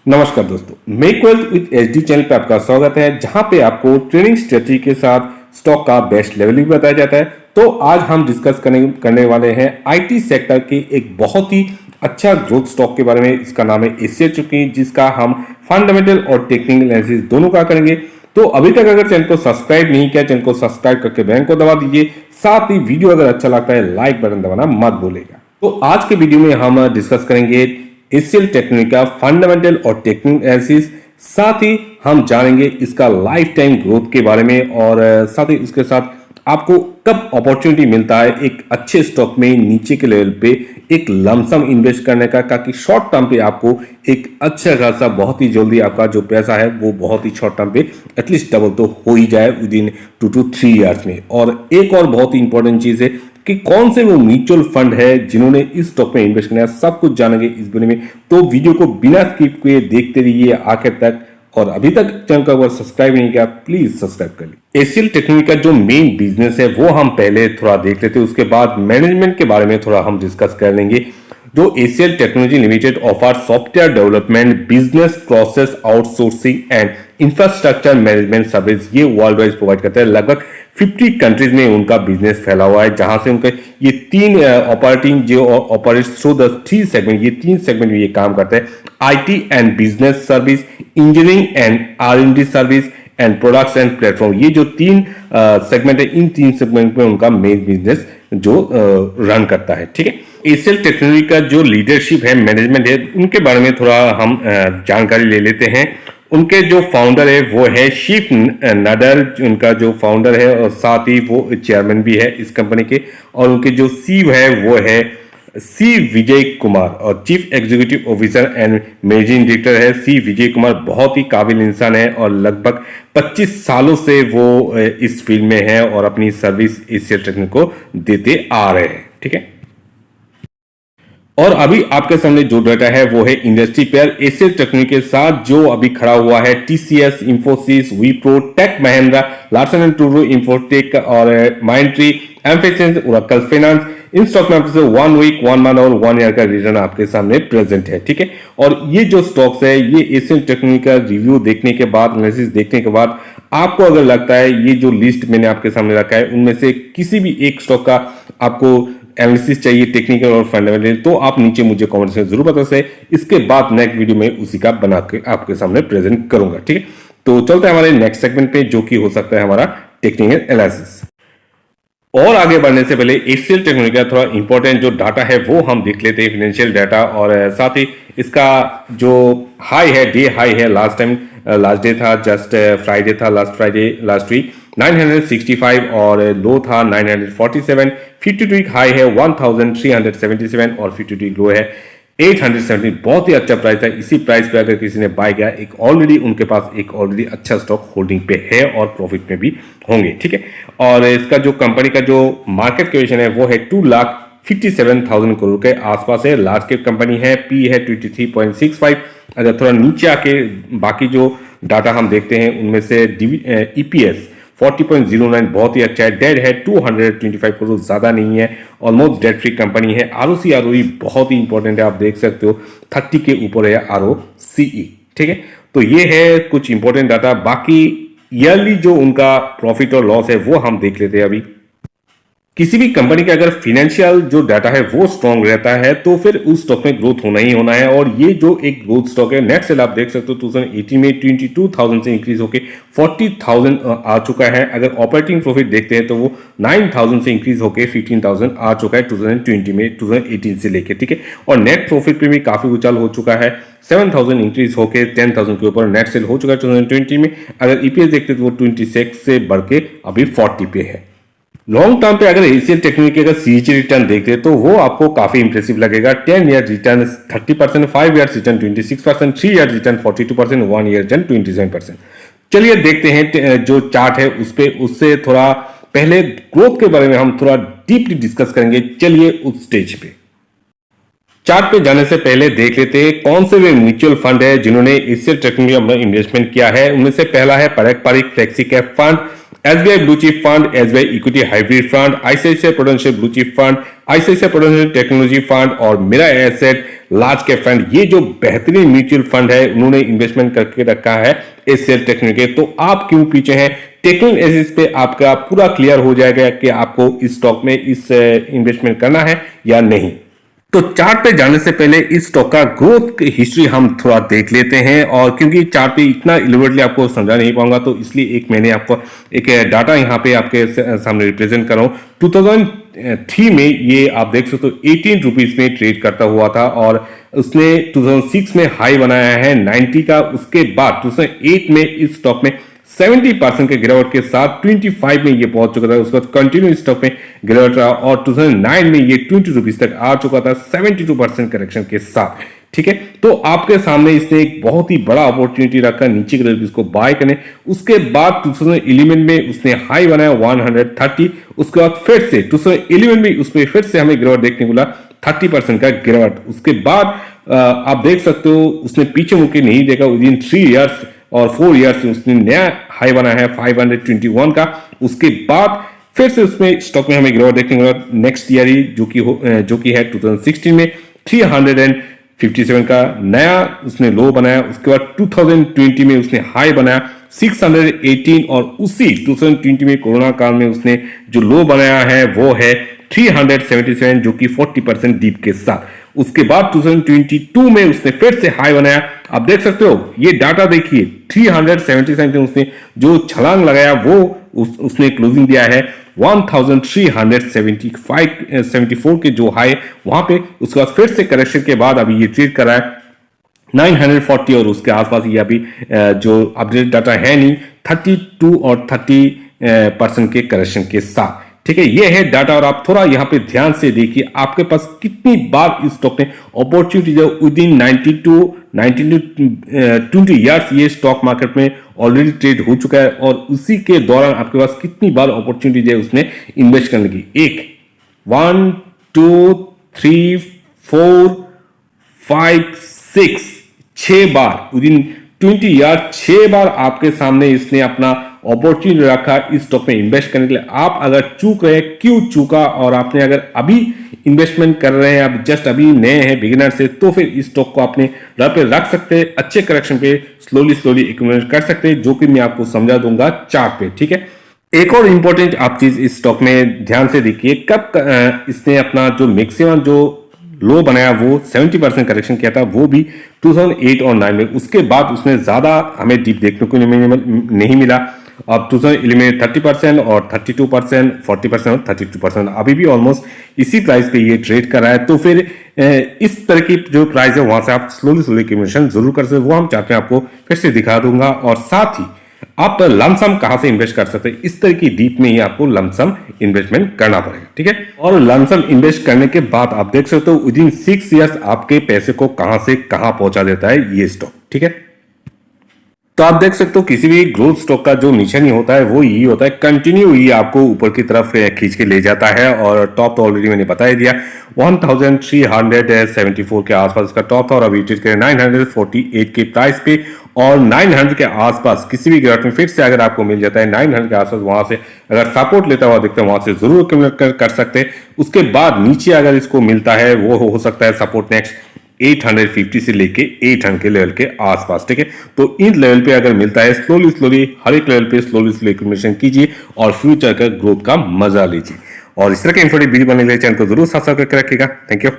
नमस्कार दोस्तों, make wealth with HD channel पे आपका स्वागत है, जहां पे आपको ट्रेडिंग स्ट्रेटजी के साथ स्टॉक का बेस्ट लेवल भी बताया जाता है। तो आज हम डिस्कस करने वाले हैं आईटी सेक्टर के एक बहुत ही अच्छा ग्रोथ स्टॉक के बारे में। इसका नाम है एसीएल चुकी, जिसका हम फंडामेंटल और टेक्निकल एनालिसिस दोनों का करेंगे। तो अभी तक अगर चैनल को सब्सक्राइब नहीं किया, चैनल को सब्सक्राइब करके बेल को दबा दीजिए। साथ ही वीडियो अगर अच्छा लगता है लाइक बटन दबाना मत भूलिएगा। तो आज के वीडियो में हम डिस्कस करेंगे एसीएल टेक्निक का फंडामेंटल और टेक्निकल एनालिसिस। साथ ही हम जानेंगे इसका लाइफ टाइम ग्रोथ के बारे में, और साथ ही इसके साथ आपको कब अपॉर्चुनिटी मिलता है एक अच्छे स्टॉक में नीचे के लेवल पे एक लमसम इन्वेस्ट करने का, ताकि शॉर्ट टर्म पे आपको एक अच्छा खासा बहुत ही जल्दी आपका जो पैसा है वो बहुत ही शॉर्ट टर्म पे एटलीस्ट डबल तो हो ही जाए विद इन 2 to 3 ईयर्स में। और एक और बहुत ही इंपॉर्टेंट चीज है कि कौन से वो म्यूचुअल फंड है जिन्होंने इस स्टॉक में इन्वेस्ट करना है, सब कुछ जानेंगे इस वीडियो में। तो वीडियो को बिना स्किप किए देखते रहिए आखिर तक, और अभी तक चैनल को अगर सब्सक्राइब नहीं किया प्लीज सब्सक्राइब कर लीजिए। एसीएल टेक्निक का जो मेन बिजनेस है वो हम पहले थोड़ा देख लेते हैं, उसके बाद मैनेजमेंट के बारे में थोड़ा हम डिस्कस कर लेंगे। जो ACL technology limited offer software development, business process outsourcing and infrastructure management service ये वर्ल्ड वाइड प्रोवाइड करता है। लगभग 50 कंट्रीज में उनका बिजनेस फैला हुआ है, जहां से उनके ये तीन ऑपरेटिंग जो ऑपरेट्स थ्रू द 3 सेगमेंट, ये 3 सेगमेंट में ये काम करता है। IT and business service, engineering and R and D service and products and platform, ये जो 3 सेगमेंट है, इन 3 सेगमेंट में उनका मेन बिजनेस जो रन करता है। ठीक है, एसीएल टेक्नोलॉजी का जो लीडरशिप है, मैनेजमेंट है, उनके बारे में थोड़ा हम जानकारी ले लेते हैं। उनके जो फाउंडर है वो है शिव नडर, उनका जो फाउंडर है, और साथ ही वो चेयरमैन भी है इस कंपनी के। और उनके जो सीईओ है वो है सी विजय कुमार, और chief executive officer and managing director है सी विजय कुमार। बहुत ही काबिल इंसान है और लगभग 25 सालों से वो इस फील्ड में है और अपनी सर्विस एसीएल टेक्निक को देते आ रहे हैं। ठीक है, और अभी आपके सामने जो डाटा है वो है इंडस्ट्री पेयर एसीएल टेक्निक के साथ जो अभी खड़ा हुआ है टीसीएस, इंफोसिस, विप्रो, टेक महिंद्रा, लार्सन एंड टूब्रो, इंफोटेक और माइंडट्री, एम्फेसिस, ओरेकल फाइनेंस। इन स्टॉक में आपसे 1 वीक, 1 मंथ और 1 ईयर का रिटर्न आपके सामने प्रेजेंट है। ठीक है, और ये जो स्टॉक्स है ये एसीएल टेक्निक का रिव्यू देखने के बाद, एनालिसिस देखने के बाद आपको अगर लगता है ये जो लिस्ट मैंने आपके सामने रखा है उनमें से किसी भी एक स्टॉक का आपको एनालिसिस चाहिए टेक्निकल और फंडामेंटल, तो आप नीचे मुझे कमेंट में जरूर बता सकते। इसके बाद नेक्स्ट वीडियो में उसी का बना के आपके सामने प्रेजेंट करूंगा। ठीक है, तो चलते हैं हमारे नेक्स्ट सेगमेंट पे, जो कि हो सकता है हमारा टेक्निकल एनालिसिस। और आगे बढ़ने से पहले एसीएल टेक्नोलॉजी का थोड़ा इंपॉर्टेंट जो डाटा है वो हम देख लेते हैं, फाइनेंशियल डाटा। और साथ ही इसका जो हाई है, डे हाई है, लास्ट डे था जस्ट फ्राइडे था, लास्ट वीक 965, और लो था 947। 52 वीक हाई है 1377 और 52 वीक लो है 870। बहुत ही अच्छा प्राइस था। इसी प्राइस पे अगर किसी ने बाय किया, एक ऑलरेडी उनके पास एक ऑलरेडी अच्छा स्टॉक होल्डिंग पे है और प्रॉफिट में भी होंगे। ठीक है, और इसका जो कंपनी का जो मार्केट कैपिटल है वो है 2,57,000 करोड़ के आसपास है। लार्ज कैप कंपनी है, पी है 23.65। अगर थोड़ा नीचे आके बाकी जो डाटा हम देखते हैं उनमें से ईपीएस 40.09 बहुत ही अच्छा है। डेट है 225 करोड़, ज्यादा नहीं है, ऑलमोस्ट डेट फ्री कंपनी है। आरओसी आरओई बहुत ही इंपॉर्टेंट है, आप देख सकते हो 30 के ऊपर है आरओसीई। ठीक है, तो ये है कुछ इंपॉर्टेंट डाटा। बाकी ईयरली जो उनका प्रॉफिट और लॉस है वो हम देख लेते हैं। अभी किसी भी कंपनी का अगर फाइनेंशियल जो डाटा है वो स्ट्रांग रहता है तो फिर उस स्टॉक में ग्रोथ होना ही होना है, और ये जो एक ग्रोथ स्टॉक है। नेट सेल आप देख सकते हो 2018 में 22,000 से इंक्रीज होकर 40,000 आ चुका है। अगर ऑपरेटिंग प्रॉफिट देखते हैं तो वो 9,000 से इंक्रीज होकर 15,000 आ चुका है 2020 में, 2018 से लेके। ठीक है, और नेट प्रॉफिट पे भी काफी उछाल हो चुका है, 7,000 इंक्रीज होकर 10,000 के ऊपर नेट सेल हो चुका है 2020 में। अगर ईपीएस देखते तो वो 26 से बढ़ के अभी 40 पे है। लॉन्ग टर्म पे अगर एसीएल टेक्निक के अगर सीजी रिटर्न देखते हैं तो वो आपको काफी इंप्रेसिव लगेगा। 10 year return 30%, 5 year return 26%, 3 year return 42%, 1 year return 27%। चलिए देखते हैं जो चार्ट है उस पे, उससे थोड़ा पहले ग्रोथ के बारे में हम थोड़ा डीपली डिस्कस करेंगे। चलिए उस स्टेज पे, चार्ट पे जाने से पहले देख लेते हैं कौन से वे म्यूचुअल फंड है जिन्होंने एसीएल टेक्निक में अपना इन्वेस्टमेंट किया है। उनमें से पहला है पारंपरिक flexi cap fund, SBI blue chip fund, SBI equity hybrid fund, ICICI prudential blue chip fund, ICICI prudential technology fund और मेरा एसेट लार्ज कैप फंड, ये जो बेहतरीन म्यूचुअल फंड है उन्होंने इन्वेस्टमेंट करके रखा है एचसीएल टेक्नो के। तो आप क्यों पीछे हैं? टेक्निकल एनालिसिस पे आपका पूरा क्लियर हो जाएगा कि आपको इस स्टॉक में इस इन्वेस्टमेंट करना है या नहीं। तो चार्ट पे जाने से पहले इस स्टॉक का ग्रोथ की हिस्ट्री हम थोड़ा देख लेते हैं, और क्योंकि चार्ट पे इतना इलेबरेटली आपको समझा नहीं पाऊंगा तो इसलिए एक मैंने आपको एक डाटा यहाँ पे आपके सामने रिप्रेजेंट कर रहा हूँ। 2003 में ये आप देख सकते हो 18 रुपीज में ट्रेड करता हुआ था, और उसने 2006 में हाई बनाया है 90 का। उसके बाद 2008 में इस स्टॉक में 70% के गिरावट के साथ 25 में ये पहुंच चुका था। उसके बाद कंटिन्यू स्टॉक में गिरावट रहा और 2009 में ये 20 रुपीज तक आ चुका था 72% करेक्शन के साथ। ठीक है, तो आपके सामने इसने एक बहुत ही बड़ा अपॉर्चुनिटी रखा नीचे के लेवल इसको बाय करने। उसके बाद 2011 में उसने हाई बनाया 130। उसके बाद फिर से 2011 में उसमें फिर से हमें गिरावट देखने को मिला 30% का गिरावट। उसके बाद आप देख सकते हो उसने पीछे मुड़के नहीं देखा। विदिन 3 इयर्स और 4 इयर्स उसने नया हाई बना है 521 का। उसके बाद फिर से उसमें स्टॉक में हमें गिरावट देखने को मिला नेक्स्ट ईयर ही, जो कि है 2016 में 357 का नया उसने लो बनाया। उसके बाद 2020 में उसने हाई बनाया 618, और उसी 2020 में कोरोना काल में उसने जो लो बनाया है वो है 377, जो कि 40% डीप के साथ। उसके बाद 2022 में उसने फिर से हाई बनाया। आप देख सकते हो ये डाटा देखिए 377 में उसने जो छलांग लगाया वो उसने क्लोजिंग दिया है 1375 के जो हाई वहां पे। उसके बाद फिर से करेक्शन के बाद अभी ये ट्रेड कर रहा है 940 और उसके आसपास। ये अभी जो अपडेट डाटा है नहीं 32 और 30% के करेक्शन के साथ। ठीक है, ये है डाटा, और आप थोड़ा यहाँ पे ध्यान से देखिए आपके पास कितनी बार इस स्टॉक ने अपॉर्चुनिटी जो विदिन 19 to 20 इयर्स ये स्टॉक मार्केट में ऑलरेडी ट्रेड हो चुका है, और उसी के दौरान आपके पास कितनी बार अपॉर्चुनिटी है उसने इन्वेस्ट करने की। 1 2 3 4 5 6 बार विदिन 20 ईयर 6 बार आपके सामने इसने अपना अपॉर्चुनिटी रखा इस स्टॉक में इन्वेस्ट करने के लिए। आप अगर चूक रहे क्यों चूका, और आपने अगर अभी इन्वेस्टमेंट कर रहे हैं, आप जस्ट अभी नए हैं बिगिनर से, तो फिर इस स्टॉक को आपने पे रख सकते हैं। अच्छे करेक्शन पे स्लोली एक्यूमुलेट कर सकते हैं, जो कि मैं आपको समझा दूंगा चार्ट पे। ठीक है, एक और इंपॉर्टेंट आप चीज इस स्टॉक में ध्यान से देखिए, कब इसने अपना जो मैक्सिमम जो लो बनाया वो 70% करेक्शन किया था, वो भी 2008 और 9 में। उसके बाद उसने ज्यादा हमें डीप देखने को नहीं मिला। अब 2011 में 30% और 32%, 40% और 32%, अभी भी ऑलमोस्ट इसी प्राइस पे ये ट्रेड कर रहा है। तो फिर इस तरह की जो प्राइस है वहां से आप स्लोली एक्यूमुलेशन जरूर कर सकते, वो हम चाहते हैं आपको फिर से दिखा दूंगा। और साथ ही आप लमसम कहां से इन्वेस्ट कर सकते हैं, इस तरह की डीप में ही आपको लमसम इन्वेस्टमेंट करना पड़ेगा। ठीक है, और लमसम इन्वेस्ट करने के बाद आप देख सकते हो विदिन 6 इयर्स आपके पैसे को कहां से कहां पहुंचा देता है ये स्टॉक। ठीक है, तो आप देख सकते हो किसी भी ग्रोथ स्टॉक का जो निशानी होता है वो यही होता है, कंटिन्यू ही आपको ऊपर की तरफ खींच के ले जाता है। और टॉप तो ऑलरेडी मैंने बता ही दिया 1374 के आसपास का टॉप था, और अभी ट्रेड करे 948 के प्राइस पे, और 900 के आसपास किसी भी गिरावट में फिर से अगर आपको मिल जाता है 900 के आसपास, वहां से अगर सपोर्ट लेता हुआ दिखता है वहां से जरूर कर सकते हैं। उसके बाद नीचे अगर इसको मिलता है वो हो सकता है सपोर्ट नेक्स्ट 850 से लेके 800 के लेवल के आसपास। ठीक है, तो इन लेवल पे अगर मिलता है स्लोली हर एक लेवल पे स्लोली एक्यूमुलेशन कीजिए और फ्यूचर का ग्रोथ का मजा लीजिए। और इस तरह के इंफॉर्मेटिव वीडियो बनने के लिए चैनल को जरूर सब्सक्राइब करके रखिएगा। Thank you.